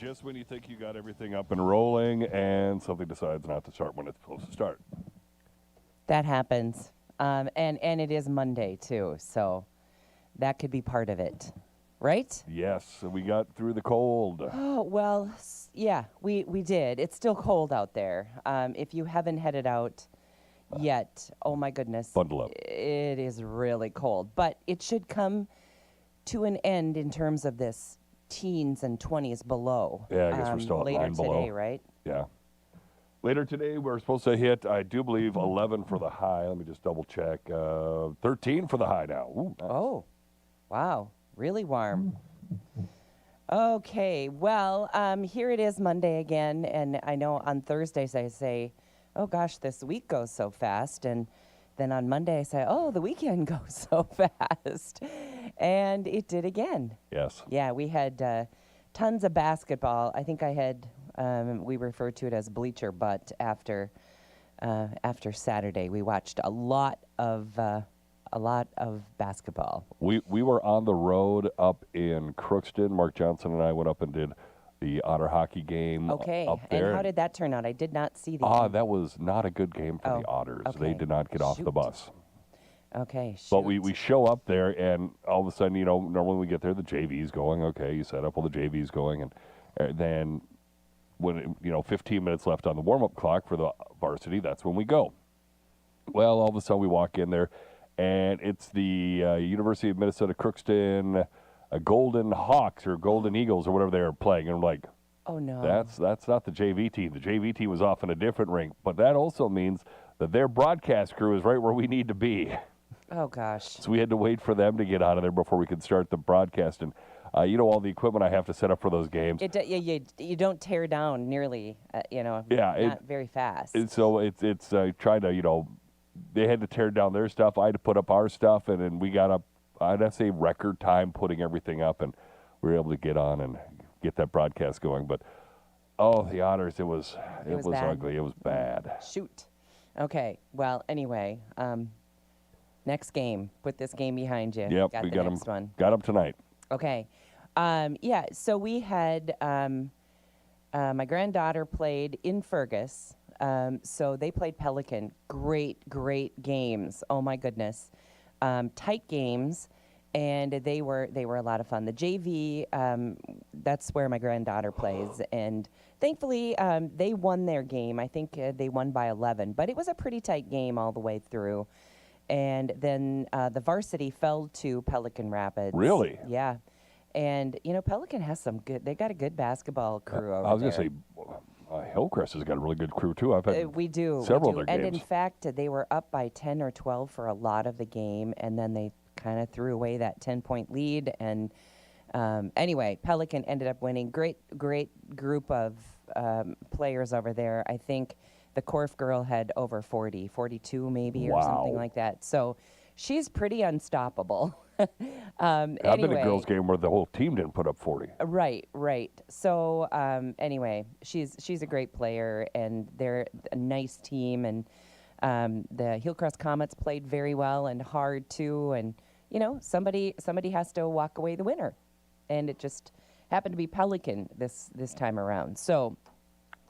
just when you think you got everything up and rolling and something decides not to start when it's supposed to start. That happens. And it is Monday, too, so that could be part of it, right? Yes, so we got through the cold. Oh, well, yeah, we did. It's still cold out there. If you haven't headed out yet, oh, my goodness. Bundle up. It is really cold. But it should come to an end in terms of this teens and 20s below. Yeah, I guess we're still at later 9 below. today, right? Yeah. Later today, we're supposed to hit, I do believe, 11 for the high. Let me just double check. 13 for the high now. Ooh, nice. Oh, wow. Really warm. Okay, well, here it is Monday again, and I know on Thursdays I say, oh gosh, this week goes so fast, and then on Monday I say, oh, the weekend goes so fast, and it did again. Yes. Yeah, we had tons of basketball. I think I had, we refer to it as bleacher butt after Saturday. We watched a lot of basketball. We were on the road up in Crookston. Mark Johnson and I went up and did the Otter hockey game Okay, up there. and how did that turn out? I did not see the That was not a good game for the Otters. okay. They did not get off the Shoot. bus. Okay, shoot. But we show up there, and all of a sudden, normally when we get there, the JV's going. Okay, you set up, well, the JV's going. And then when, 15 minutes left on the warm-up clock for the varsity, that's when we go. Well, all of a sudden, we walk in there, and it's the University of Minnesota Crookston Golden Hawks or Golden Eagles or whatever they were playing. And I'm like, oh, no. that's not the JV team. The JV team was off in a different rink. But that also means that their broadcast crew is right where we need to be. Oh, gosh. So we had to wait for them to get out of there before we could start the broadcast. And, all the equipment I have to set up for those games. You don't tear down nearly, not very fast. And so it's trying to, they had to tear down their stuff. I had to put up our stuff. And then we got up, I'd have to say record time putting everything up. And we were able to get on and get that broadcast going. But, the Otters, it was ugly. It was bad. Shoot. Okay. Well, anyway, next game. Put this game behind you. Yep, got we the got next one. Got them tonight. Okay. So we had my granddaughter played in Fergus. So they played Pelican. Great games. Oh my goodness. Tight games, and they were a lot of fun. The JV, that's where my granddaughter plays, and thankfully they won their game. I think they won by 11, but it was a pretty tight game all the way through. And then the varsity fell to Pelican Rapids. Really? Yeah. And, Pelican has they got a good basketball crew over there. I was going to say, Hillcrest has got a really good crew, too. I've had we do. several of their and games. in fact, they were up by 10 or 12 for a lot of the game, and then they kind of threw away that 10-point lead. And anyway, Pelican ended up winning. Great group of players over there. I think the Korf girl had over 42 maybe, or something like that. So she's pretty unstoppable. I've been a girls' game where the whole team didn't put up 40. Right. So anyway, she's a great player, and they're a nice team. And the Hillcrest Comets played very well and hard too. And somebody has to walk away the winner, and it just happened to be Pelican this time around. So.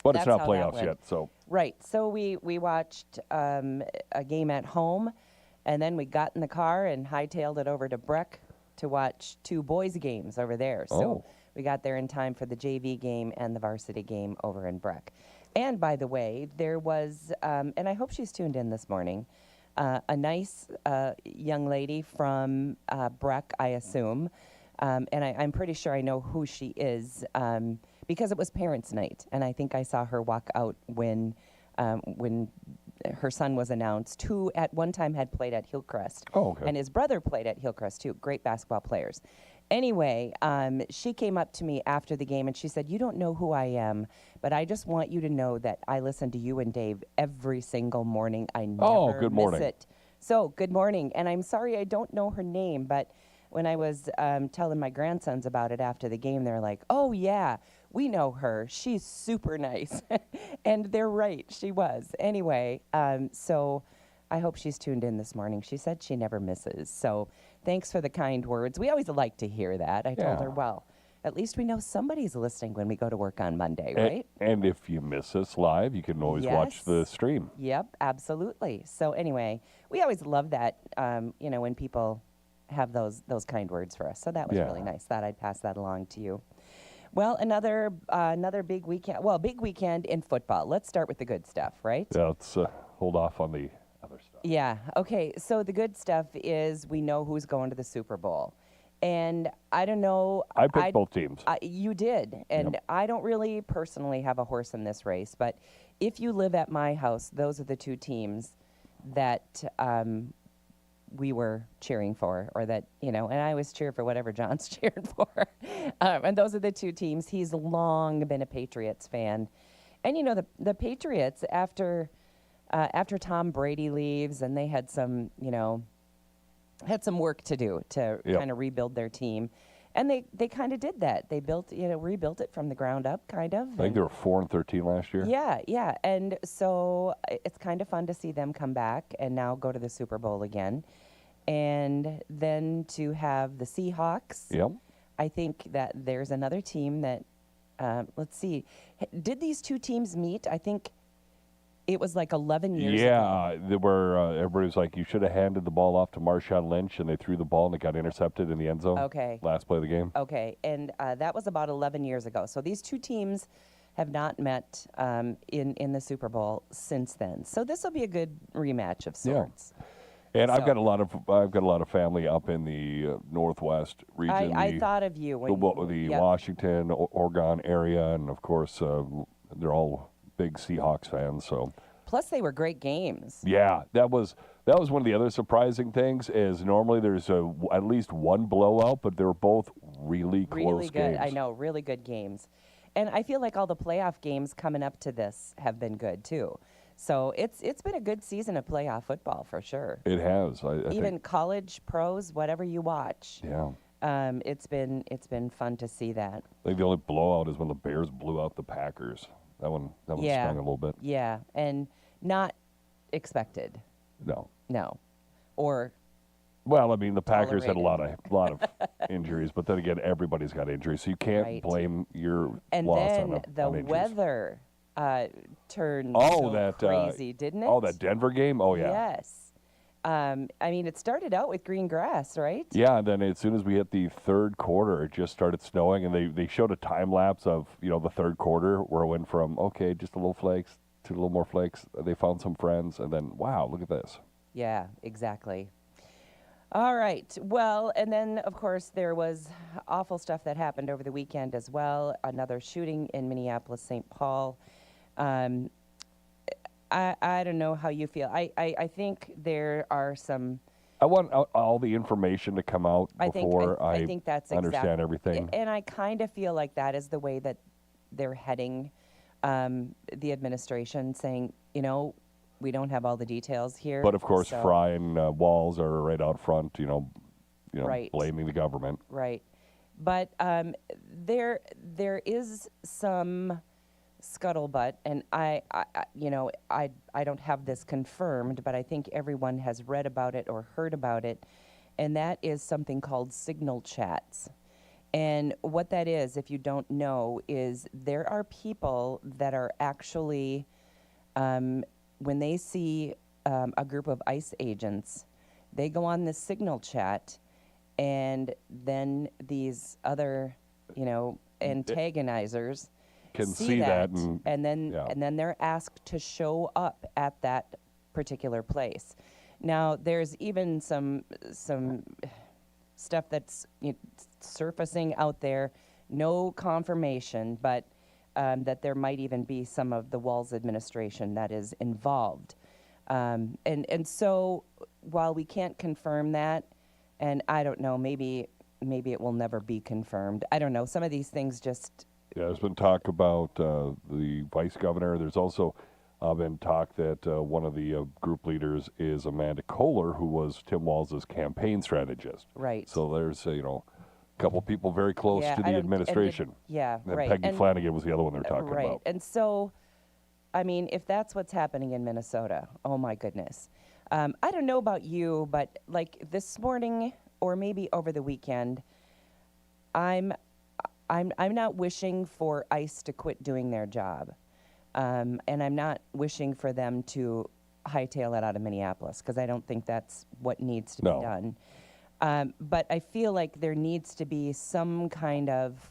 But it's not playoffs yet, so. Right. So we watched a game at home, and then we got in the car and hightailed it over to Breck to watch two boys' games over there. So we got there in time for the JV game and the varsity game over in Breck. And by the way, there was, and I hope she's tuned in this morning, a nice young lady from Breck, I assume, and I'm pretty sure I know who she is, because it was Parents' Night, and I think I saw her walk out when her son was announced, who at one time had played at Hillcrest. Oh, okay. And his brother played at Hillcrest, too. Great basketball players. Anyway, she came up to me after the game, and she said, "You don't know who I am, but I just want you to know that I listen to you and Dave every single morning. I never miss it." So, good morning. And I'm sorry I don't know her name, but when I was telling my grandsons about it after the game, they're like, "Oh, yeah, we know her. She's super nice." And they're right. She was. Anyway, so I hope she's tuned in this morning. She said she never misses. So thanks for the kind words. We always like to hear that. I told her, well, at least we know somebody's listening when we go to work on Monday, A- right? And if you miss us live, you can always watch the Yes. stream. Yep, absolutely. So anyway, we always love that, when people have those kind words for us. So that was Yeah. really nice. Thought I'd pass that along to you. Well, another big weekend. Well, big weekend in football. Let's start with the good stuff, right? Yeah, let's hold off on the other stuff. Yeah. Okay. So the good stuff is we know who's going to the Super Bowl, and I don't know. I picked both teams. You did, and I don't really personally have a horse in this race, but if you live at my house, those are the two teams that we were cheering for, or that, and I always cheer for whatever John's cheering for. And those are the two teams. He's long been a Patriots fan. And, the Patriots, after Tom Brady leaves, and they had some work to do to kind of rebuild their team. And they kind of did that. They rebuilt it from the ground up, kind of. I think they were 4-13 last year. Yeah. And so it's kind of fun to see them come back and now go to the Super Bowl again. And then to have the Seahawks. Yep. I think that there's another team that, let's see, did these two teams meet? I think it was like 11 years ago. Yeah, they were. Everybody was like, you should have handed the ball off to Marshawn Lynch, and they threw the ball and it got intercepted in the end zone. Okay. Last play of the game. Okay, and that was about 11 years ago. So these two teams have not met in the Super Bowl since then. So this will be a good rematch of sorts. And I've So- got a lot of family up in the Northwest region. I thought of you when the yep. Washington, Oregon area, and of course they're all big Seahawks fans. So Plus, they were great games. yeah, that was one of the other surprising things. Is normally there's at least one blowout, but they're both really close Really good. games. I know, really good games. And I feel like all the playoff games coming up to this have been good too. So it's been a good season of playoff football for sure. It has. I Even think, college, pros, whatever you watch. yeah. It's been fun to see that. I think the only blowout is when the Bears blew out the Packers. That one Yeah. stung a little bit. Yeah, and not expected. No. Or Well, I mean, the Packers had a Tolerated. lot of injuries, but then again, everybody's got injuries, so you can't Right. blame your and loss then on the injuries. weather turned Oh, so that crazy, didn't it? Oh, that Denver game. Oh, yeah. Yes. I mean, it started out with green grass, right? Yeah, and then as soon as we hit the third quarter, it just started snowing, and they showed a time lapse of the third quarter where it went from just a little flakes to a little more flakes. They found some friends, and then wow, look at this. Yeah, exactly. All right. Well, and then, of course, there was awful stuff that happened over the weekend as well. Another shooting in Minneapolis, St. Paul. I don't know how you feel. I think there are some. I want all the information to come out before I think that's understand everything. And I kind of feel like that is the way that they're heading, the administration, saying, we don't have all the details here. But of course, so- Fry and Walls are right out front, Right. blaming the government. Right. But there is some scuttlebutt, and I don't have this confirmed, but I think everyone has read about it or heard about it, and that is something called signal chats. And what that is, if you don't know, is there are people that are actually, when they see a group of ICE agents, they go on this signal chat, and then these other, antagonizers Can see that and then yeah. and then they're asked to show up at that particular place. Now, there's even some stuff that's surfacing out there, no confirmation, but that there might even be some of the Walz administration that is involved. And so while we can't confirm that, and I don't know, maybe it will never be confirmed. I don't know. Some of these things just. Yeah, there's been talk about the vice governor. There's also been talk that one of the group leaders is Amanda Kohler, who was Tim Walz's campaign strategist. Right. So there's a couple people very close Yeah, to the administration. Yeah, And right. Peggy And- Flanagan was the other one they're talking right. about. And so, I mean, if that's what's happening in Minnesota, oh my goodness. I don't know about you, but like this morning or maybe over the weekend, I'm I'm not wishing for ICE to quit doing their job, and I'm not wishing for them to hightail it out of Minneapolis, because I don't think that's what needs to No. be done. But I feel like there needs to be some kind of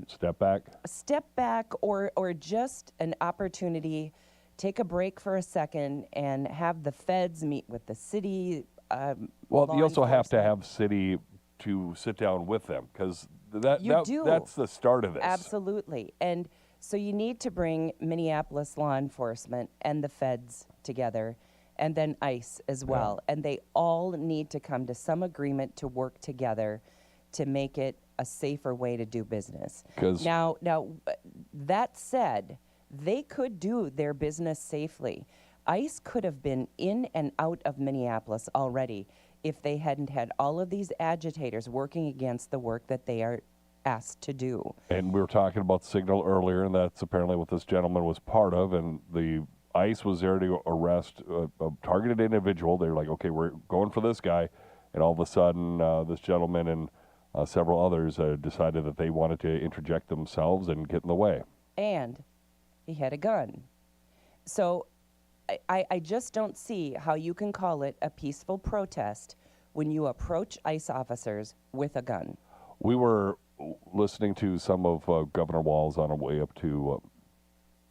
Step back. a step back, or just an opportunity, take a break for a second and have the feds meet with the city. Well, law you also have to enforcement. have city to sit down with them, because do. that's the start of this. Absolutely. And so you need to bring Minneapolis law enforcement and the feds together, and then ICE as well. And they all need to come to some agreement to work together to make it a safer way to do business. 'Cause- Now, that said, they could do their business safely. ICE could have been in and out of Minneapolis already if they hadn't had all of these agitators working against the work that they are asked to do. And we were talking about Signal earlier, and that's apparently what this gentleman was part of. And the ICE was there to arrest a targeted individual. They were like, okay, we're going for this guy. And all of a sudden, this gentleman and several others decided that they wanted to interject themselves and get in the way. And he had a gun. So I just don't see how you can call it a peaceful protest when you approach ICE officers with a gun. We were listening to some of Governor Walz on our way up to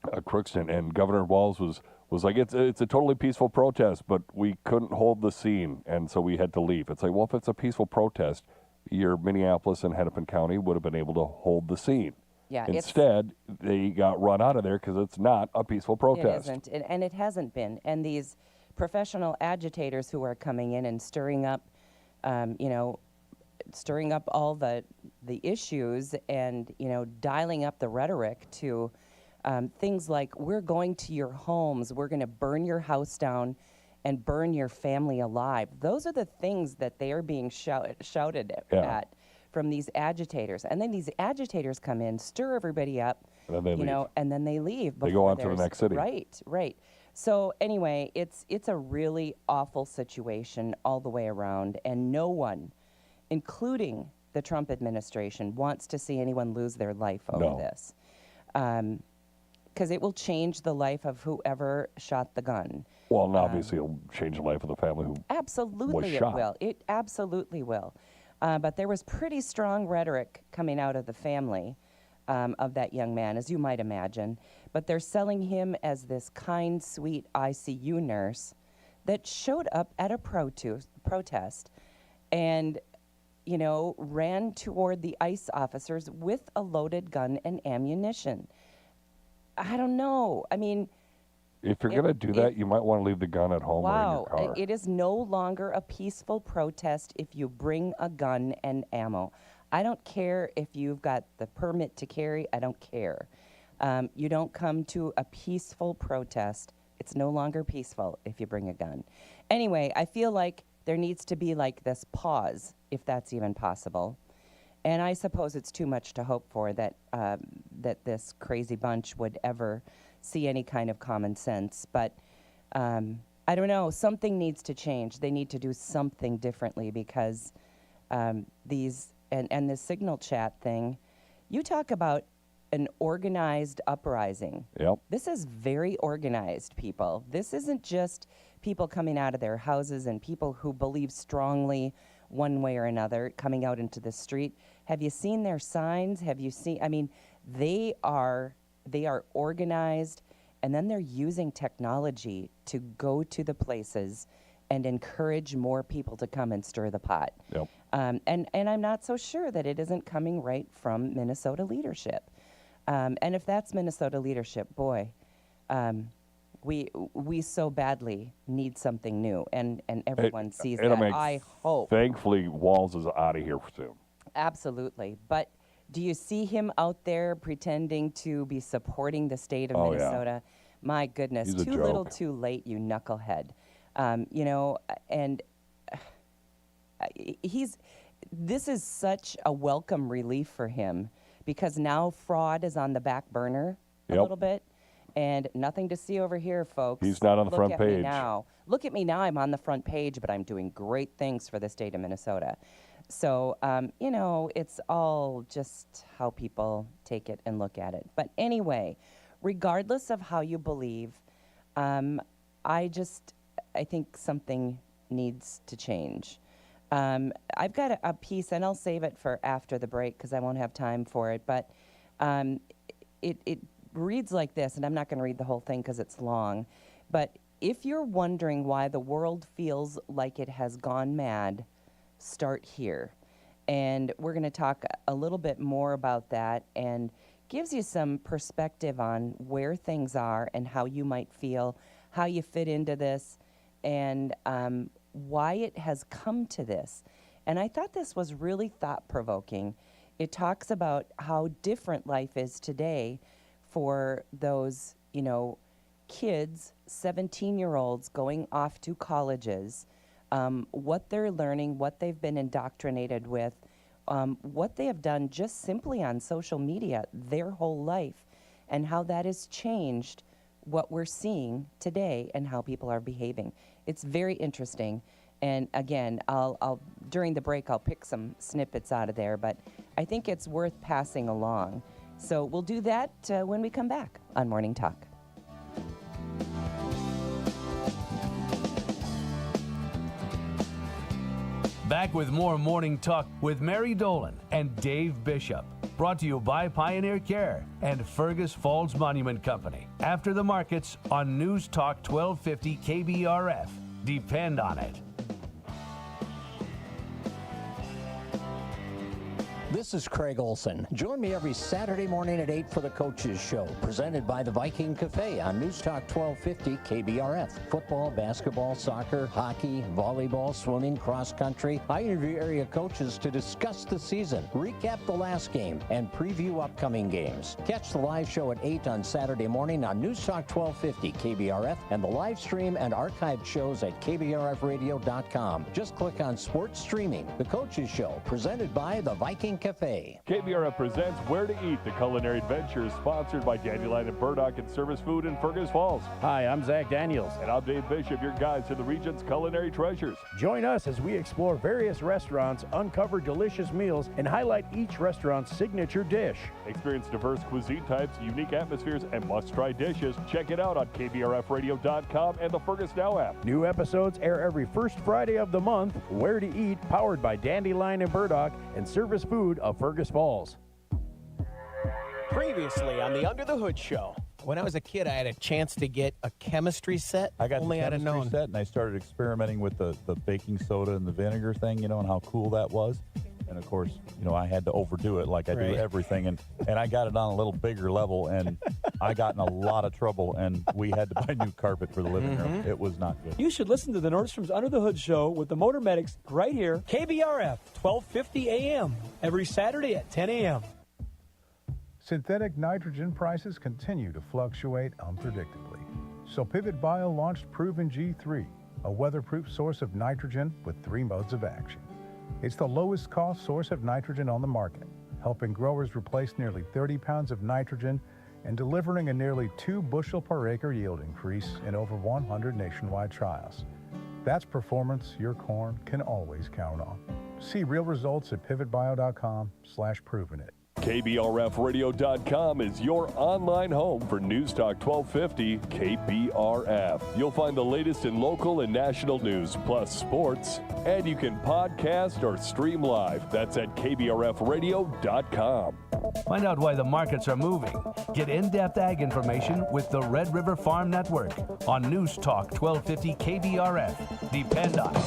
Crookston, and Governor Walz was like, it's a totally peaceful protest, but we couldn't hold the scene, and so we had to leave. It's like, well, if it's a peaceful protest, your Minneapolis and Hennepin County would have been able to hold the scene. Yeah, Instead, they got run out of there because it's not a peaceful protest. It isn't, and it hasn't been. And these professional agitators who are coming in and stirring up, stirring up all the issues, and dialing up the rhetoric to things like, we're going to your homes, we're going to burn your house down and burn your family alive. Those are the things that they are being shouted at from these agitators. And then these agitators come in, stir everybody up, And then they leave. and then they leave. They go on to the next city. Right. So anyway, it's a really awful situation all the way around, and no one, including the Trump administration, wants to see anyone lose their life over this. Because it will change the life of whoever shot the gun. Well, and obviously it'll change the life of the family who Absolutely was it shot. will. It absolutely will. But there was pretty strong rhetoric coming out of the family of that young man, as you might imagine. But they're selling him as this kind, sweet ICU nurse that showed up at a protest and, ran toward the ICE officers with a loaded gun and ammunition. I don't know. I mean, if you're going to do that, you might want to leave the gun at home or in your car. It is no longer a peaceful protest if you bring a gun and ammo. I don't care if you've got the permit to carry. I don't care. You don't come to a peaceful protest. It's no longer peaceful if you bring a gun. Anyway, I feel like there needs to be like this pause, if that's even possible. And I suppose it's too much to hope for that this crazy bunch would ever see any kind of common sense. But I don't know. Something needs to change. They need to do something differently, because these and this Signal chat thing, you talk about an organized uprising. Yep. This is very organized, people. This isn't just people coming out of their houses and people who believe strongly one way or another coming out into the street. Have you seen their signs? Have you seen, I mean, they are organized, and then they're using technology to go to the places and encourage more people to come and stir the pot. Yep. And I'm not so sure that it isn't coming right from Minnesota leadership. And if that's Minnesota leadership, boy, we so badly need something new, and everyone sees that. I hope. Thankfully, Walz is out of here soon. Absolutely. But do you see him out there pretending to be supporting the state of Minnesota? Yeah. My goodness, He's a too little, joke. too late, you knucklehead. And this is such a welcome relief for him, because now fraud is on the back burner a little bit. And nothing to see over here, folks. He's not on the front Look at me page. now. Look at me now. I'm on the front page, but I'm doing great things for the state of Minnesota. So, it's all just how people take it and look at it. But anyway, regardless of how you believe, I think something needs to change. I've got a piece, and I'll save it for after the break because I won't have time for it, but it reads like this, and I'm not going to read the whole thing because it's long, but if you're wondering why the world feels like it has gone mad, start here. And we're going to talk a little bit more about that, and gives you some perspective on where things are and how you might feel, how you fit into this, and why it has come to this. And I thought this was really thought-provoking. It talks about how different life is today for those, kids, 17-year-olds going off to colleges, what they're learning, what they've been indoctrinated with, what they have done just simply on social media their whole life, and how that has changed what we're seeing today and how people are behaving. It's very interesting. And again, I'll during the break, I'll pick some snippets out of there, but I think it's worth passing along. So we'll do that when we come back on Morning Talk. Back with more Morning Talk with Mary Dolan and Dave Bishop. Brought to you by Pioneer Care and Fergus Falls Monument Company. After the markets on News Talk 1250 KBRF. Depend on it. This is Craig Olson. Join me every Saturday morning at 8 for the Coaches Show, presented by the Viking Cafe on News Talk 1250 KBRF. Football, basketball, soccer, hockey, volleyball, swimming, cross country. I interview area coaches to discuss the season, recap the last game, and preview upcoming games. Catch the live show at 8 on Saturday morning on News Talk 1250 KBRF and the live stream and archived shows at KBRFradio.com. Just click on Sports Streaming. The Coaches Show, presented by the Viking Cafe. KBRF presents Where to Eat, the culinary adventure, sponsored by Dandelion and Burdock and Service Food in Fergus Falls. Hi, I'm Zach Daniels. And I'm Dave Bishop, your guide to the region's culinary treasures. Join us as we explore various restaurants, uncover delicious meals, and highlight each restaurant's signature dish. Experience diverse cuisine types, unique atmospheres, and must-try dishes. Check it out on KBRFradio.com and the Fergus Now app. New episodes air every first Friday of the month. Where to Eat, powered by Dandelion and Burdock and Service Food of Fergus Falls. Previously on the Under the Hood Show. When I was a kid, I had a chance to get a chemistry set. I got only the I'd have chemistry known. set, and I started experimenting with the baking soda and the vinegar thing, and how cool that was. And of course, I had to overdo it like I do everything, and I got it on a little bigger level, and I got in a lot of trouble, and we had to buy new carpet for the living room. It was not good. You should listen to the Nordstrom's Under the Hood Show with the Motor Medics right here, KBRF, 1250 AM, every Saturday at 10 a.m. Synthetic nitrogen prices continue to fluctuate unpredictably. So Pivot Bio launched Proven G3, a weatherproof source of nitrogen with 3 modes of action. It's the lowest cost source of nitrogen on the market, helping growers replace nearly 30 pounds of nitrogen and delivering a nearly 2 bushel per acre yield increase in over 100 nationwide trials. That's performance your corn can always count on. See real results at pivotbio.com/provenit. KBRFradio.com is your online home for News Talk 1250 KBRF. You'll find the latest in local and national news, plus sports, and you can podcast or stream live. That's at KBRFradio.com. Find out why the markets are moving. Get in-depth ag information with the Red River Farm Network on News Talk 1250 KBRF. Depend on it.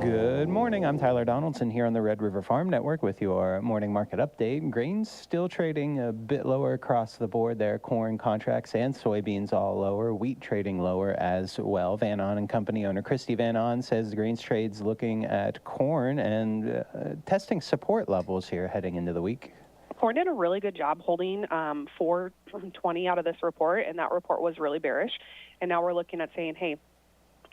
Good morning. I'm Tyler Donaldson here on the Red River Farm Network with your morning market update. Grains still trading a bit lower across the board there. Corn contracts and soybeans all lower. Wheat trading lower as well. Van On and Company owner Christy Van On says the grains trade's looking at corn and testing support levels here heading into the week. Corn did a really good job holding 420 out of this report, and that report was really bearish. And now we're looking at saying, hey,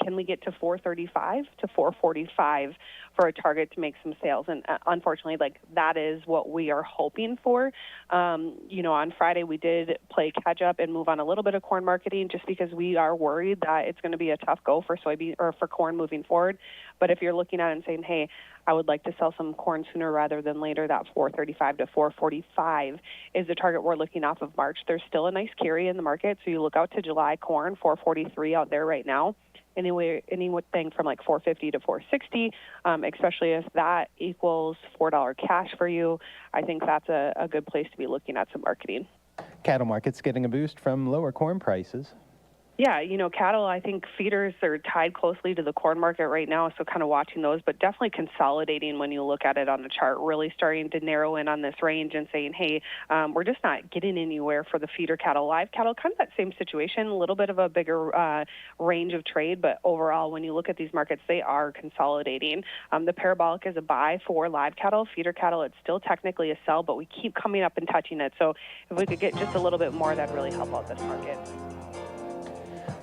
can we get to 435 to 445 for a target to make some sales? And unfortunately, that is what we are hoping for. On Friday we did play catch up and move on a little bit of corn marketing just because we are worried that it's going to be a tough go for soybean or for corn moving forward. But if you're looking at it and saying, hey, I would like to sell some corn sooner rather than later, that 435 to 445 is the target we're looking off of March. There's still a nice carry in the market, so you look out to July corn, 443 out there right now. Anything from 450 to 460, especially if that equals $4 cash for you, I think that's a good place to be looking at some marketing. Cattle market's getting a boost from lower corn prices. Yeah, cattle, I think feeders are tied closely to the corn market right now, so kind of watching those, but definitely consolidating when you look at it on the chart, really starting to narrow in on this range and saying, hey, we're just not getting anywhere for the feeder cattle. Live cattle, kind of that same situation, a little bit of a bigger range of trade, but overall, when you look at these markets, they are consolidating. The parabolic is a buy for live cattle. Feeder cattle, it's still technically a sell, but we keep coming up and touching it, so if we could get just a little bit more, that'd really help out this market.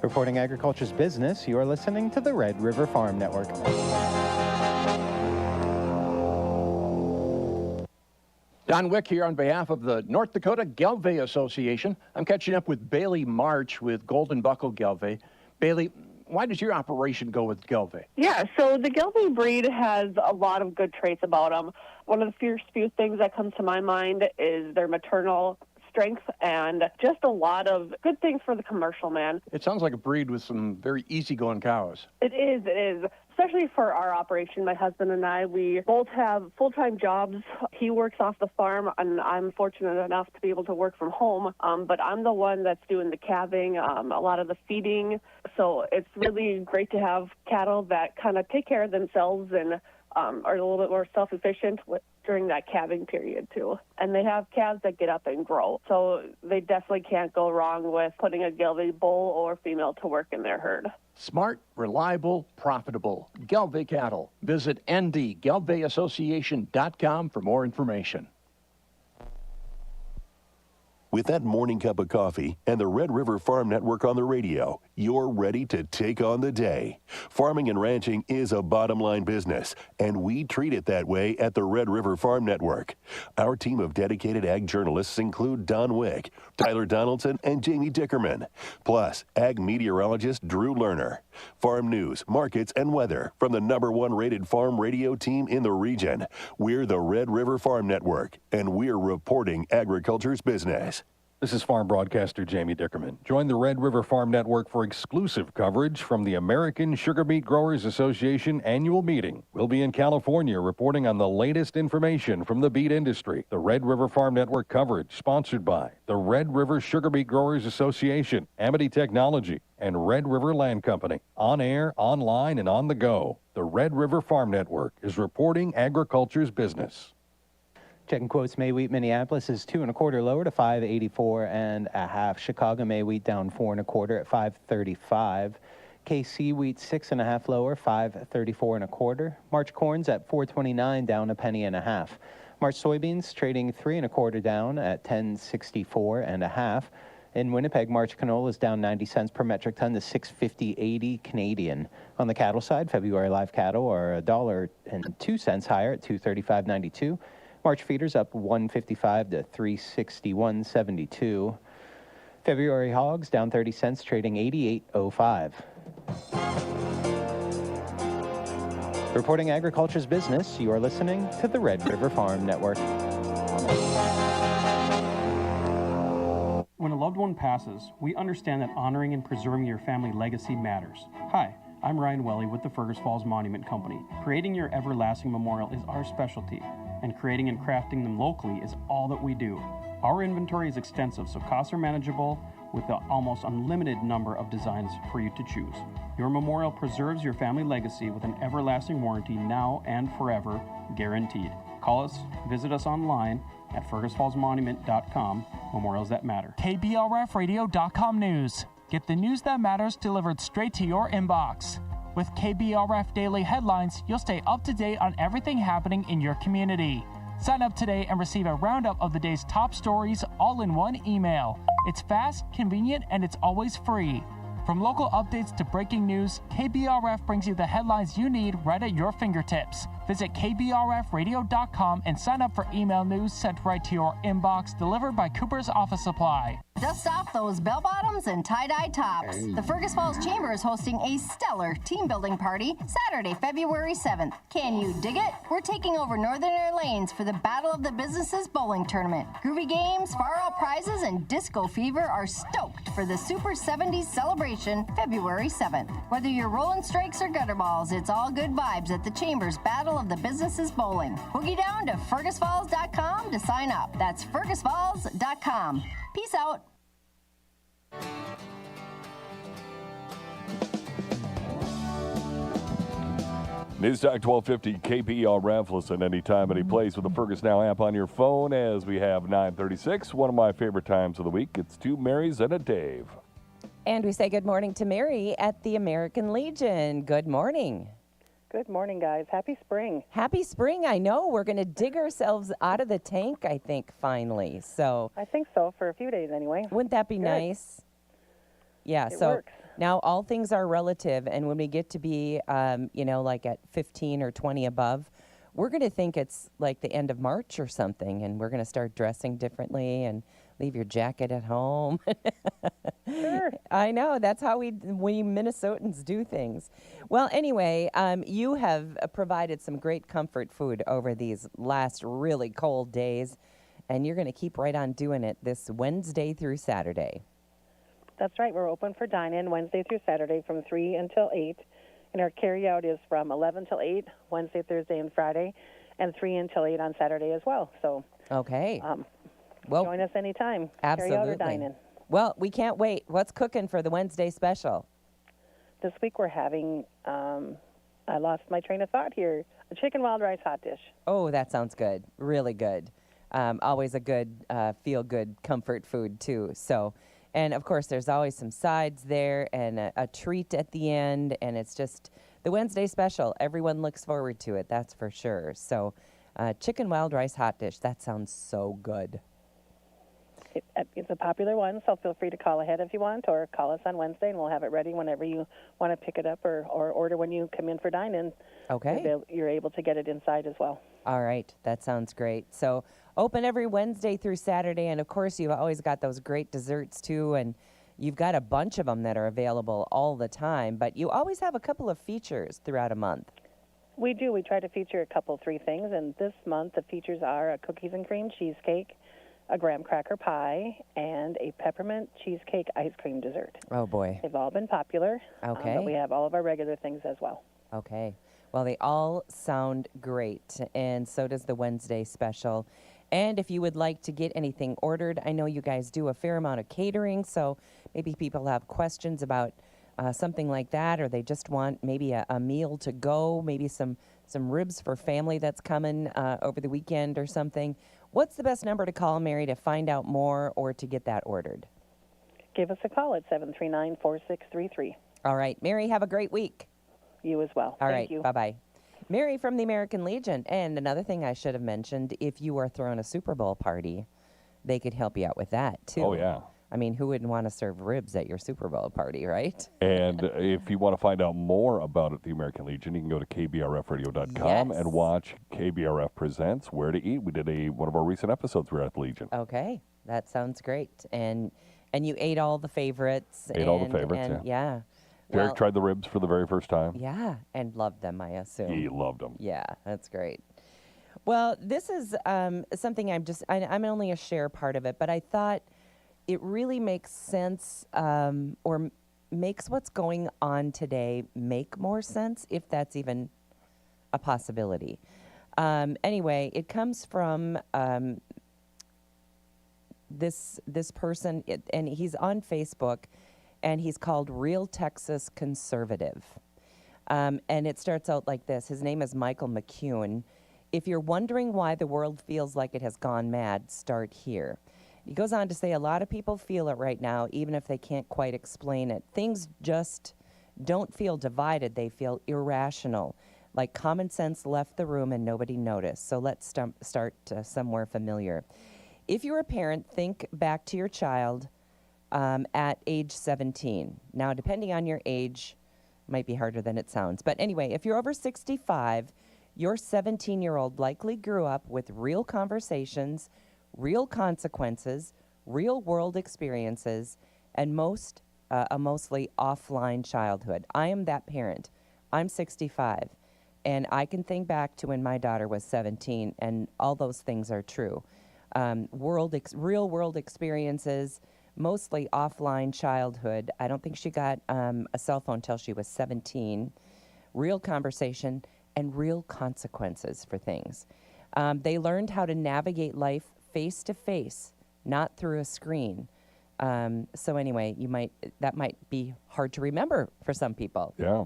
Reporting agriculture's business, you are listening to the Red River Farm Network. Don Wick here on behalf of the North Dakota Gelbvieh Association. I'm catching up with Bailey March with Golden Buckle Gelbvieh. Bailey, why does your operation go with Gelbvieh? Yeah, so the Gelbvieh breed has a lot of good traits about them. One of the first few things that comes to my mind is their maternal strength and just a lot of good things for the commercial man. It sounds like a breed with some very easygoing cows. It is. Especially for our operation, my husband and I, we both have full-time jobs. He works off the farm, and I'm fortunate enough to be able to work from home. But I'm the one that's doing the calving, a lot of the feeding. So it's really great to have cattle that kind of take care of themselves and are a little bit more self-efficient during that calving period too. And they have calves that get up and grow. So they definitely can't go wrong with putting a Gelbvieh bull or female to work in their herd. Smart, reliable, profitable. Gelbvieh cattle. Visit ndgelbviehassociation.com for more information. With that morning cup of coffee and the Red River Farm Network on the radio, you're ready to take on the day. Farming and ranching is a bottom line business, and we treat it that way at the Red River Farm Network. Our team of dedicated ag journalists include Don Wick, Tyler Donaldson, and Jamie Dickerman, plus ag meteorologist Drew Lerner. Farm news, markets, and weather from the #1 rated farm radio team in the region. We're the Red River Farm Network, and we're reporting agriculture's business. This is farm broadcaster Jamie Dickerman. Join the Red River Farm Network for exclusive coverage from the American Sugar Beet Growers Association annual meeting. We'll be in California reporting on the latest information from the beet industry. The Red River Farm Network coverage sponsored by the Red River Sugar Beet Growers Association, Amity Technology, and Red River Land Company. On air, online, and on the go, the Red River Farm Network is reporting agriculture's business. Checking quotes, May wheat Minneapolis is 2 1/4 lower to 584.5. Chicago May wheat down 4 1/4 at 535. KC wheat 6 1/2 lower, 534 1/4. March corns at 429 down 1.5 pennies. March soybeans trading 3 1/4 down at 1064 1/2. In Winnipeg, March canola is down 90 cents per metric ton to 650.80 Canadian. On the cattle side, February live cattle are $1.02 higher at 235.92. March feeders up 155 to 361.72. February hogs down 30 cents, trading 88.05. Reporting agriculture's business, you are listening to the Red River Farm Network. When a loved one passes, we understand that honoring and preserving your family legacy matters. Hi, I'm Ryan Welly with the Fergus Falls Monument Company. Creating your everlasting memorial is our specialty, and creating and crafting them locally is all that we do. Our inventory is extensive, so costs are manageable with the almost unlimited number of designs for you to choose. Your memorial preserves your family legacy with an everlasting warranty now and forever, guaranteed. Call us, visit us online at fergusfallsmonument.com. Memorials that matter. KBRFradio.com news. Get the news that matters delivered straight to your inbox. With KBRF Daily Headlines, you'll stay up to date on everything happening in your community. Sign up today and receive a roundup of the day's top stories all in one email. It's fast, convenient, and it's always free. From local updates to breaking news, KBRF brings you the headlines you need right at your fingertips. Visit KBRFradio.com and sign up for email news sent right to your inbox, delivered by Cooper's Office Supply. Dust off those bell-bottoms and tie-dye tops. The Fergus Falls Chamber is hosting a stellar team-building party Saturday, February 7th. Can you dig it? We're taking over Northern Air Lanes for the Battle of the Businesses bowling tournament. Groovy games, far-out prizes, and disco fever are stoked for the Super 70s celebration February 7th. Whether you're rolling strikes or gutter balls, it's all good vibes at the Chamber's Battle of the Businesses bowling. Boogie down to fergusfalls.com to sign up. That's fergusfalls.com. Peace out. News Talk 1250 KBRF. Listen anytime, any place with the Fergus Now app on your phone as we have 9:36. One of my favorite times of the week. It's two Marys and a Dave. And we say good morning to Mary at the American Legion. Good morning. Good morning, guys. Happy spring. Happy spring. I know. We're going to dig ourselves out of the tank, I think, finally. So I think so, for a few days anyway. Wouldn't that be nice? Yeah, It so works. now all things are relative, and when we get to be, like at 15 or 20 above, we're going to think it's like the end of March or something, and we're going to start dressing differently and leave your jacket at home. Sure. I know. That's how we Minnesotans do things. Well, anyway, you have provided some great comfort food over these last really cold days, and you're going to keep right on doing it this Wednesday through Saturday. That's right. We're open for dine-in Wednesday through Saturday from 3 until 8. And our carry-out is from 11 till 8, Wednesday, Thursday, and Friday, and 3 until 8 on Saturday as well. So Okay. well, join us anytime. Absolutely. Carry-out or dine-in. Well, we can't wait. What's cooking for the Wednesday special? This week we're having, I lost my train of thought here, a chicken wild rice hot dish. Oh, that sounds good. Really good. Always a good, feel-good comfort food, too. So, and, of course, there's always some sides there and a treat at the end, and it's just the Wednesday special. Everyone looks forward to it, that's for sure. So, chicken wild rice hot dish, that sounds so good. It's a popular one, so feel free to call ahead if you want, or call us on Wednesday, and we'll have it ready whenever you want to pick it up, or order when you come in for dine-in. Okay. You're able to get it inside as well. All right, that sounds great. So open every Wednesday through Saturday, and of course you've always got those great desserts too, and you've got a bunch of them that are available all the time, but you always have a couple of features throughout a month. We do. We try to feature a couple, 3 things, and this month the features are a cookies and cream cheesecake, a graham cracker pie, and a peppermint cheesecake ice cream dessert. Oh, boy. They've all been popular. Okay. But we have all of our regular things as well. Okay. Well, they all sound great, and so does the Wednesday special. And if you would like to get anything ordered, I know you guys do a fair amount of catering, so maybe people have questions about something like that, or they just want maybe a meal to go, maybe some ribs for family that's coming over the weekend or something. What's the best number to call, Mary, to find out more or to get that ordered? Give us a call at 739-4633. All right. Mary, have a great week. You as well. All Thank right. you. Bye-bye. Mary from the American Legion. And another thing I should have mentioned, if you are throwing a Super Bowl party, they could help you out with that, too. Oh, yeah. I mean, who wouldn't want to serve ribs at your Super Bowl party, right? And if you want to find out more about it, the American Legion, you can go to KBRFradio.com and watch KBRF Presents Where to Eat. We did one of our recent episodes. We were at the Legion. Okay, that sounds great. And you ate all the favorites. Ate all the favorites, and, yeah. Derek Well, tried the ribs for the very first time. Yeah, and loved them, I assume. He loved them. Yeah, that's great. Well, this is something I'm only a share part of it, but I thought it really makes sense or makes what's going on today make more sense, if that's even a possibility. Anyway, it comes from this person, and he's on Facebook, and he's called Real Texas Conservative. And it starts out like this. His name is Michael McCune. If you're wondering why the world feels like it has gone mad, start here. He goes on to say a lot of people feel it right now, even if they can't quite explain it. Things just don't feel divided. They feel irrational, like common sense left the room and nobody noticed. So let's start somewhere familiar. If you're a parent, think back to your child at age 17. Now, depending on your age, might be harder than it sounds. But anyway, if you're over 65, your 17-year-old likely grew up with real conversations, real consequences, real-world experiences, and a mostly offline childhood. I am that parent. I'm 65, and I can think back to when my daughter was 17, and all those things are true. Real-world experiences, mostly offline childhood. I don't think she got a cell phone till she was 17. Real conversation and real consequences for things. They learned how to navigate life face to face, not through a screen. So anyway, that might be hard to remember for some people. Yeah.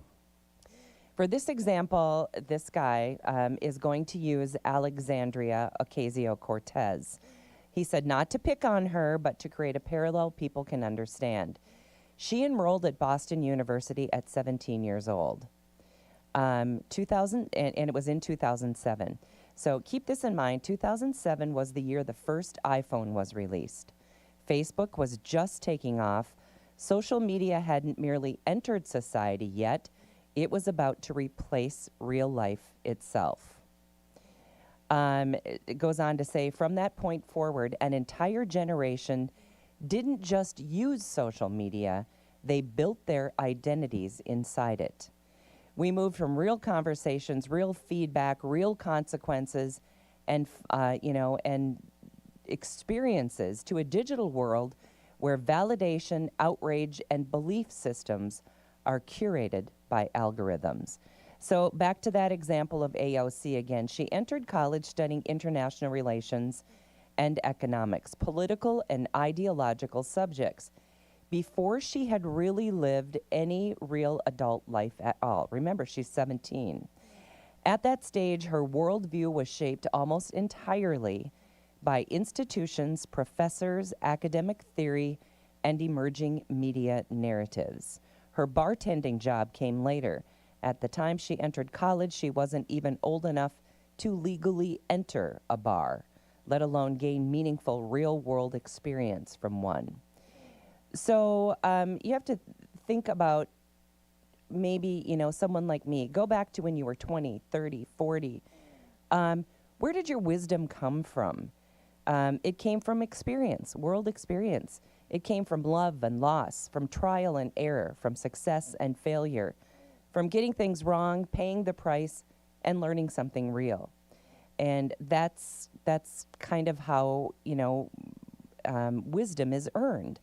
For this example, this guy is going to use Alexandria Ocasio-Cortez. He said not to pick on her, but to create a parallel people can understand. She enrolled at Boston University at 17 years old. 2000, and it was in 2007. So keep this in mind, 2007 was the year the first iPhone was released. Facebook was just taking off. Social media hadn't merely entered society yet. It was about to replace real life itself. It goes on to say, from that point forward, an entire generation didn't just use social media, they built their identities inside it. We moved from real conversations, real feedback, real consequences, and experiences to a digital world where validation, outrage, and belief systems are curated by algorithms. So back to that example of AOC again. She entered college studying international relations and economics, political and ideological subjects, before she had really lived any real adult life at all. Remember, she's 17. At that stage, her worldview was shaped almost entirely by institutions, professors, academic theory, and emerging media narratives. Her bartending job came later. At the time she entered college, she wasn't even old enough to legally enter a bar, let alone gain meaningful real-world experience from one. So you have to think about maybe, someone like me. Go back to when you were 20, 30, 40. Where did your wisdom come from? It came from experience, world experience. It came from love and loss, from trial and error, from success and failure, from getting things wrong, paying the price, and learning something real. And that's kind of how, wisdom is earned,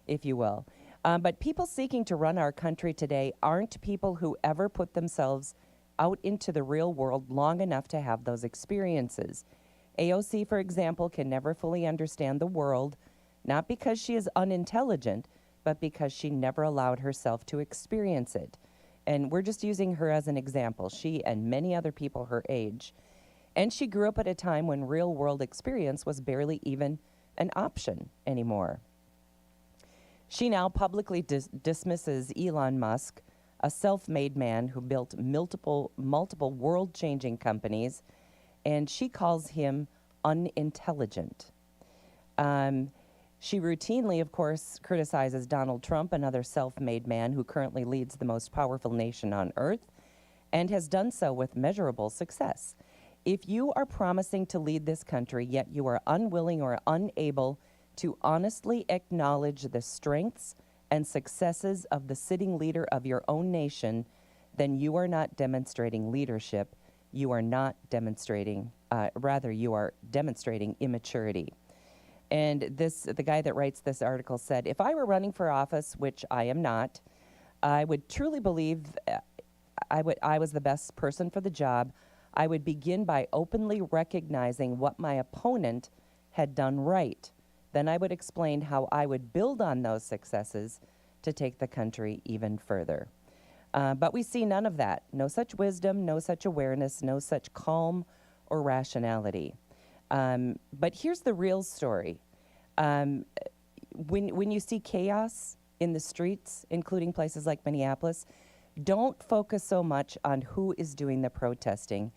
if you will. But people seeking to run our country today aren't people who ever put themselves out into the real world long enough to have those experiences. AOC, for example, can never fully understand the world, not because she is unintelligent, but because she never allowed herself to experience it. And we're just using her as an example, she and many other people her age. And she grew up at a time when real-world experience was barely even an option anymore. She now publicly dismisses Elon Musk, a self-made man who built multiple world-changing companies, and she calls him unintelligent. She routinely, of course, criticizes Donald Trump, another self-made man who currently leads the most powerful nation on earth, and has done so with measurable success. If you are promising to lead this country, yet you are unwilling or unable to honestly acknowledge the strengths and successes of the sitting leader of your own nation, then you are not demonstrating leadership. You are not demonstrating, you are demonstrating immaturity. And the guy that writes this article said, if I were running for office, which I am not, I would truly believe I was the best person for the job. I would begin by openly recognizing what my opponent had done right. Then I would explain how I would build on those successes to take the country even further. But we see none of that. No such wisdom, no such awareness, no such calm or rationality. But here's the real story. When you see chaos in the streets, including places like Minneapolis, don't focus so much on who is doing the protesting.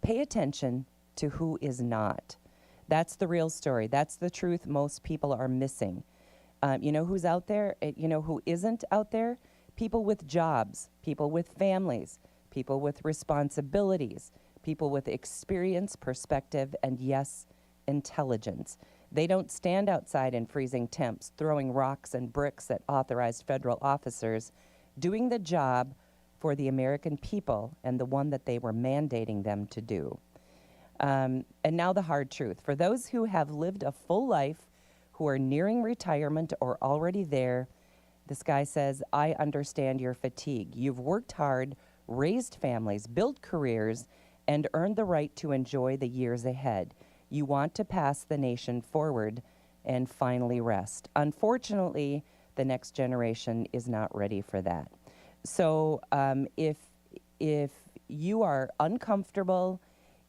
Pay attention to who is not. That's the real story. That's the truth most people are missing. You know who's out there? You know who isn't out there? People with jobs, people with families, people with responsibilities, people with experience, perspective, and yes, intelligence. They don't stand outside in freezing temps, throwing rocks and bricks at authorized federal officers, doing the job for the American people and the one that they were mandating them to do. And now the hard truth. For those who have lived a full life, who are nearing retirement or already there, this guy says, I understand your fatigue. You've worked hard, raised families, built careers, and earned the right to enjoy the years ahead. You want to pass the nation forward and finally rest. Unfortunately, the next generation is not ready for that. So if you are uncomfortable,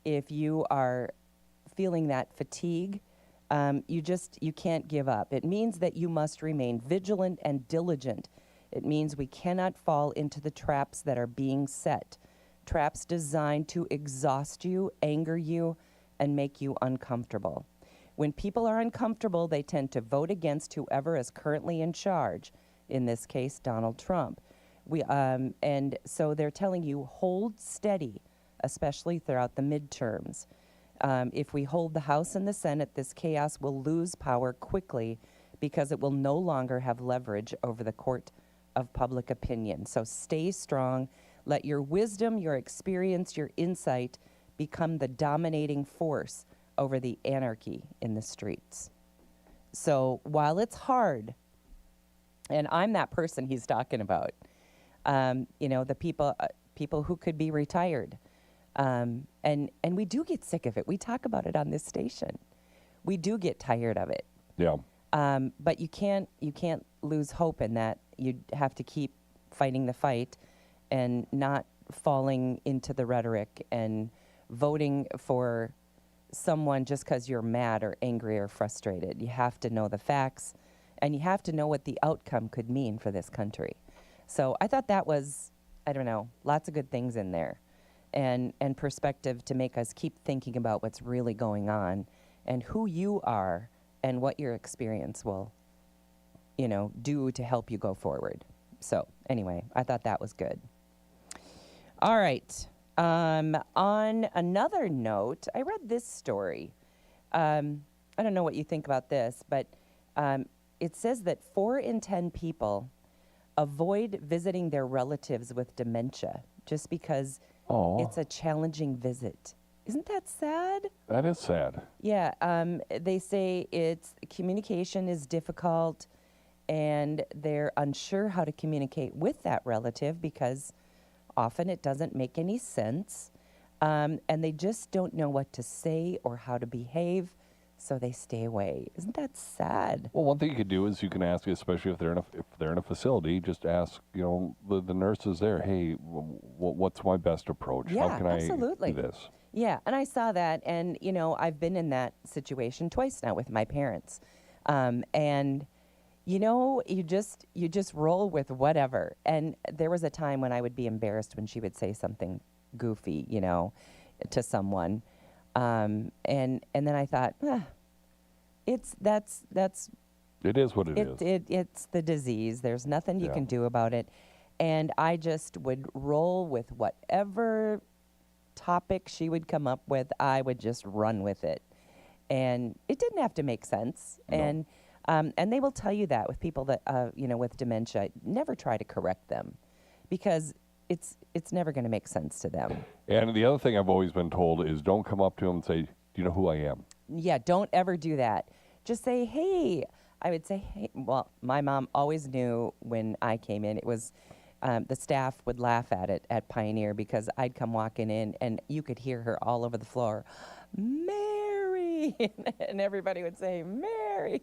if you are feeling that fatigue, you can't give up. It means that you must remain vigilant and diligent. It means we cannot fall into the traps that are being set, traps designed to exhaust you, anger you, and make you uncomfortable. When people are uncomfortable, they tend to vote against whoever is currently in charge, in this case, Donald Trump. And so they're telling you, hold steady, especially throughout the midterms. If we hold the House and the Senate, this chaos will lose power quickly because it will no longer have leverage over the court of public opinion. So stay strong. Let your wisdom, your experience, your insight become the dominating force over the anarchy in the streets. So while it's hard, and I'm that person he's talking about, the people who could be retired, and we do get sick of it. We talk about it on this station. We do get tired of it. Yeah. But you can't lose hope in that. You have to keep fighting the fight and not falling into the rhetoric and voting for someone just because you're mad or angry or frustrated. You have to know the facts, and you have to know what the outcome could mean for this country. So I thought that was, lots of good things in there, and perspective to make us keep thinking about what's really going on and who you are and what your experience will, do to help you go forward. So anyway, I thought that was good. All right. On another note, I read this story. I don't know what you think about this, but it says that 4 in 10 people avoid visiting their relatives with dementia just because it's a challenging visit. Isn't that sad? That is sad. Yeah. They say communication is difficult, and they're unsure how to communicate with that relative because often it doesn't make any sense, and they just don't know what to say or how to behave, so they stay away. Isn't that sad? Well, one thing you could do is you can ask, especially if they're in a facility, just ask the nurses there, hey, what's my best approach? Yeah, how can absolutely. I do this? Yeah, and I saw that, and I've been in that situation twice now with my parents, and you just roll with whatever. And there was a time when I would be embarrassed when she would say something goofy, to someone, and then I thought, it is what it is. It's the disease. There's nothing you can do about it, and I just would roll with whatever topic she would come up with. I would just run with it, and it didn't have to make sense. No. And they will tell you that with people that with dementia, never try to correct them, because it's never going to make sense to them. And the other thing I've always been told is don't come up to them and say, do you know who I am? Yeah, don't ever do that. Just say, hey. I would say, hey. Well, my mom always knew when I came in. It was the staff would laugh at it at Pioneer because I'd come walking in and you could hear her all over the floor, Mary, and everybody would say, Mary.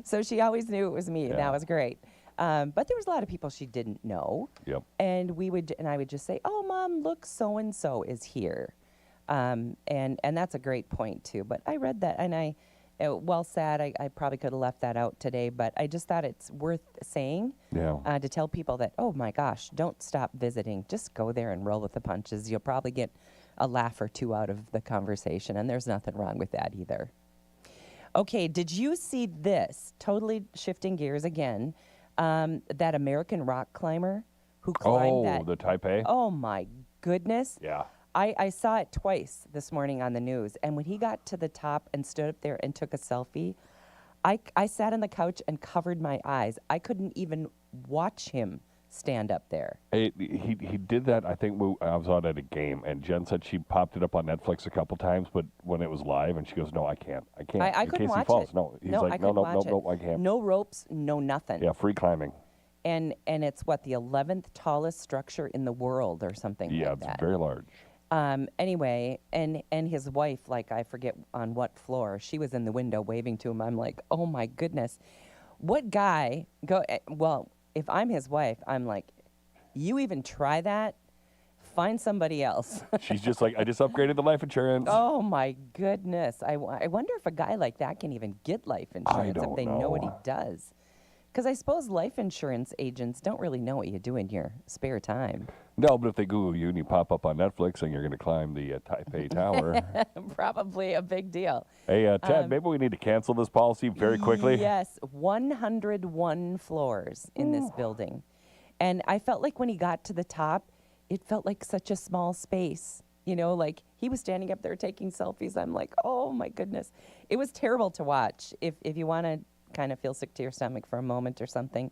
So she always knew it was me, and that was great. But there was a lot of people she didn't know. Yep. And I would just say, oh, Mom, look, so-and-so is here. And that's a great point, too. But I read that, and sad, I probably could have left that out today, but I just thought it's worth saying to tell people that, oh, my gosh, don't stop visiting. Just go there and roll with the punches. You'll probably get a laugh or two out of the conversation, and there's nothing wrong with that either. Okay, did you see this? Totally shifting gears again. That American rock climber who climbed that. Oh, the Taipei? Oh, my goodness. Yeah. I saw it twice this morning on the news, and when he got to the top and stood up there and took a selfie, I sat on the couch and covered my eyes. I couldn't even watch him stand up there. He did that, I think, I was out at a game, and Jen said she popped it up on Netflix a couple times, but when it was live, and she goes, no, I can't. I I in couldn't case he watch falls. it. No, he's no, like, I no, couldn't watch it. I can't. No ropes, no nothing. Yeah, free climbing. And it's what, the 11th tallest structure in the world or something Yeah, like it's that. very large. Anyway, and his wife, like, I forget on what floor, she was in the window waving to him. I'm like, oh my goodness. What guy well, if I'm his wife, I'm like, you even try that? Find somebody else. She's just like, I just upgraded the life insurance. Oh my goodness. I wonder if a guy like that can even get life insurance if they know what he does. Because I suppose life insurance agents don't really know what you do in your spare time. No, but if they Google you and you pop up on Netflix and you're going to climb the Taipei Tower. Probably a big deal. Hey, Ted, maybe we need to cancel this policy very quickly. Yes, 101 floors in this building. And I felt like when he got to the top, it felt like such a small space. You know, like he was standing up there taking selfies. I'm like, oh my goodness. It was terrible to watch. If you want to kind of feel sick to your stomach for a moment or something,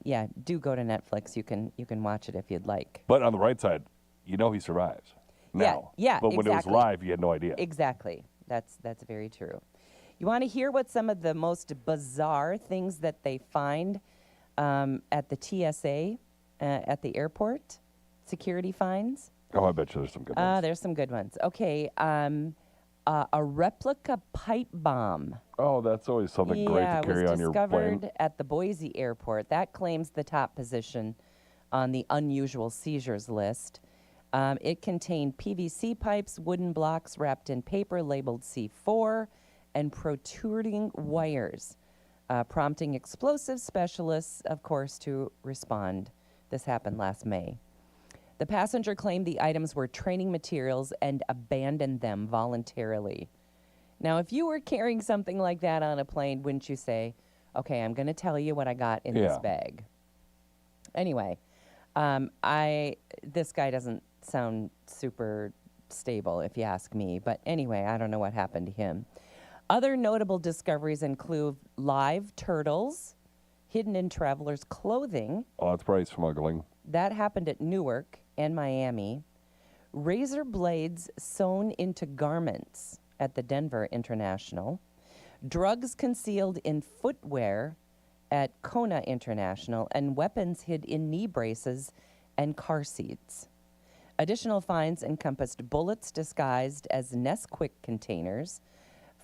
yeah, do go to Netflix. You can watch it if you'd like. But on the right side, you know he survives. Now. Yeah, But when exactly. it was live, you had no idea. Exactly. That's very true. You want to hear what some of the most bizarre things that they find at the TSA at the airport? Security finds? Oh, I bet you there's some good ones. There's some good ones. Okay. A replica pipe bomb. Oh, that's always something great to carry on your plane. was discovered at the Boise airport. That claims the top position on the unusual seizures list. It contained PVC pipes, wooden blocks wrapped in paper labeled C4, and protruding wires, prompting explosive specialists, of course, to respond. This happened last May. The passenger claimed the items were training materials and abandoned them voluntarily. Now, if you were carrying something like that on a plane, wouldn't you say, okay, I'm going to tell you what I got in this bag? Anyway, this guy doesn't sound super stable, if you ask me. But anyway, I don't know what happened to him. Other notable discoveries include live turtles hidden in travelers' clothing. Oh, that's probably smuggling. That happened at Newark and Miami. Razor blades sewn into garments at the Denver International. Drugs concealed in footwear at Kona International, and weapons hid in knee braces and car seats. Additional finds encompassed bullets disguised as Nesquik containers,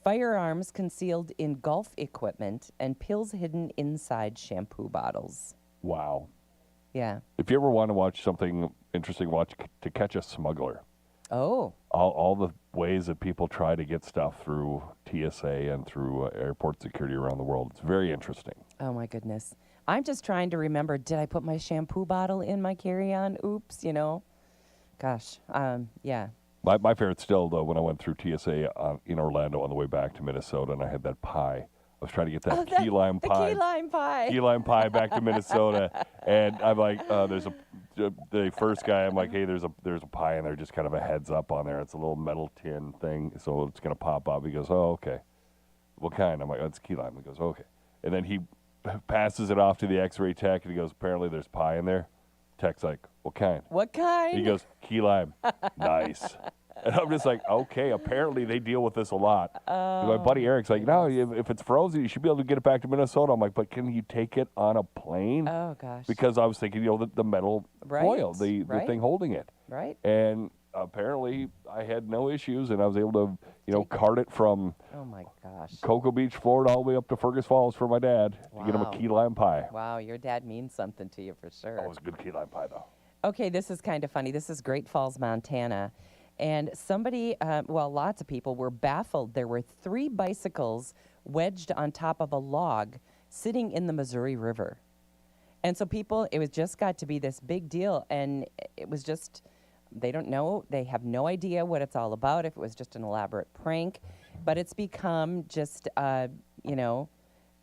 firearms concealed in golf equipment, and pills hidden inside shampoo bottles. Wow. Yeah. If you ever want to watch something interesting, watch To Catch a Smuggler. Oh. All the ways that people try to get stuff through TSA and through airport security around the world. It's very interesting. Oh, my goodness. I'm just trying to remember, did I put my shampoo bottle in my carry-on? Oops, you know. Gosh, yeah. My favorite still, though, when I went through TSA in Orlando on the way back to Minnesota, and I had that pie. I was trying to get that key lime pie. The key lime pie. Key lime pie back to Minnesota, and I'm like, the first guy. I'm like, hey, there's a pie in there, just kind of a heads up on there. It's a little metal tin thing, so it's gonna pop up. He goes, oh, okay. What kind? I'm like, oh, it's key lime. He goes, okay. And then he passes it off to the X-ray tech, and he goes, apparently there's pie in there. Tech's like, what kind? What kind? He goes, key lime. Nice. And I'm just like, okay, apparently they deal with this a lot. My buddy Eric's like, no, if it's frozen, you should be able to get it back to Minnesota. I'm like, but can you take it on a plane? Oh, gosh. Because I was thinking, the metal foil, the thing holding it. Right. And apparently I had no issues, and I was able to, cart it from oh my gosh, Cocoa Beach, Florida, all the way up to Fergus Falls for my dad to get him a key lime pie. Wow, your dad means something to you for sure. Oh, it was a good key lime pie, though. Okay, this is kind of funny. This is Great Falls, Montana. And somebody, lots of people were baffled. There were 3 bicycles wedged on top of a log sitting in the Missouri River. And so people, it was just got to be this big deal. And it was just, they don't know, they have no idea what it's all about, if it was just an elaborate prank. But it's become just,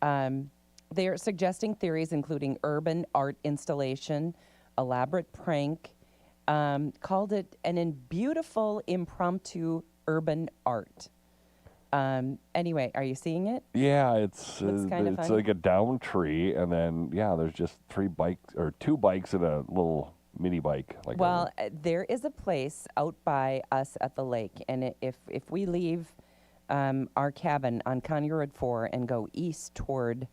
they're suggesting theories including urban art installation, elaborate prank, called it beautiful impromptu urban art. Anyway, are you seeing it? Yeah, it's kind of it's funny. like a down tree, and then there's just 3 bikes or 2 bikes and a little mini bike. Well, there is a place out by us at the lake, and if we leave our cabin on County Road 4 and go east toward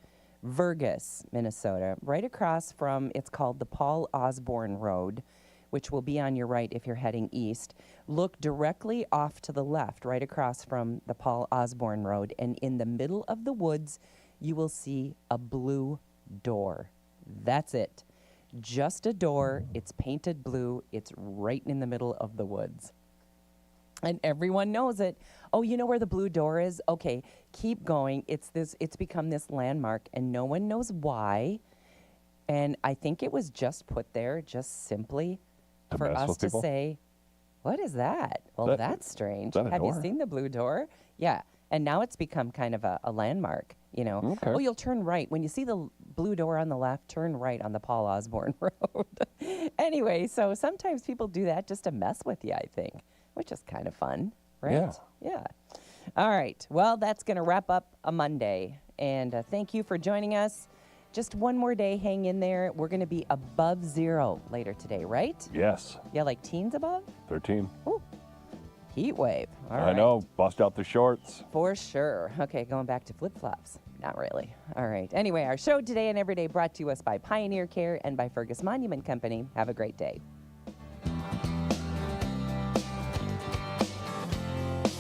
Vergas, Minnesota, right across from, it's called the Paul Osborne Road, which will be on your right if you're heading east. Look directly off to the left, right across from the Paul Osborne Road, and in the middle of the woods, you will see a blue door. That's it. Just a door. It's painted blue. It's right in the middle of the woods. And everyone knows it. Oh, you know where the blue door is? Okay, keep going. It's become this landmark, and no one knows why. And I think it was just put there just simply for mess us with to people? say, what is that? Well, that's strange. is that a Have you door? seen the blue door? Yeah. And now it's become kind of a landmark, Okay. Oh, you'll turn right. When you see the blue door on the left, turn right on the Paul Osborne Road. Anyway, so sometimes people do that just to mess with you, I think, which is kind of fun, right? Yeah. All right. Well, that's going to wrap up a Monday. And thank you for joining us. Just one more day, hang in there. We're going to be above 0 later today, right? Yes. Yeah, like teens above? 13. Ooh. Heat wave. All I right. know. Bust out the shorts. For sure. Okay, going back to flip-flops. Not really. All right. Anyway, our show today and every day brought to us by Pioneer Care and by Fergus Monument Company. Have a great day.